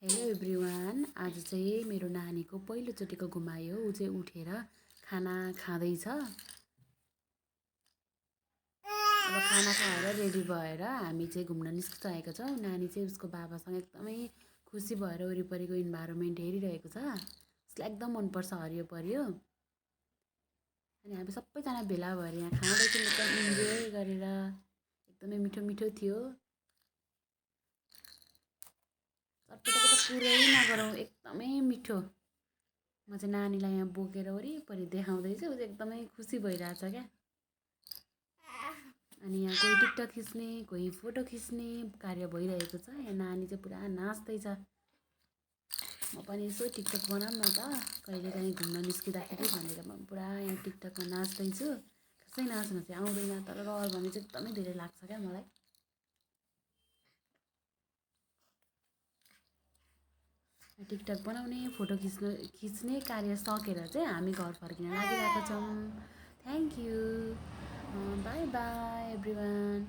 Hello everyone. आज चाहिँ मेरो नानीको पहिलोचोटिको घुमायो। ऊ चाहिँ उठेर खाना खाँदैछ। अब खाना खाएर रेडी भएर हामी चाहिँ घुम्न निस्किसकेको छौँ। नानी चाहिँ उसको बाबासँग एकदमै खुसी भएर वरिपरिको इन्भाइरोमेन्ट हेरिरहेको छ। उसलाई एकदम मनपर्छ हरियो परियो। अनि हामी सबैजना भेला भएर यहाँ खाँदैछौँ, एकदम इन्जोय गरेर। एकदमै मिठो मिठो थियो। चटपटको त पुरै नगरौँ, एकदमै मिठो। म चाहिँ नानीलाई यहाँ बोकेर वरिपरि देखाउँदैछु। ऊ चाहिँ एकदमै खुसी भइरहेछ क्या। अनि यहाँ कोही टिकटक खिच्ने, कोही फोटो खिच्ने कार्य भइरहेको छ। यहाँ नानी चाहिँ पुरा नाच्दैछ। म पनि यसो टिकटक बनाऊँ न त कहिलेकाहीँ घुम्न निस्किँदाखेरि भनेर म पुरा यहाँ टिकटकमा नाच्दैछु। खासै नाच्न चाहिँ आउँदैन, तर रहर भने चाहिँ एकदमै धेरै लाग्छ क्या मलाई। टिकटक बनाउने, फोटो खिच्ने कार्य सकेर चाहिँ हामी घर फर्किन लागिरहेका छौँ। Thank you. By by everyone.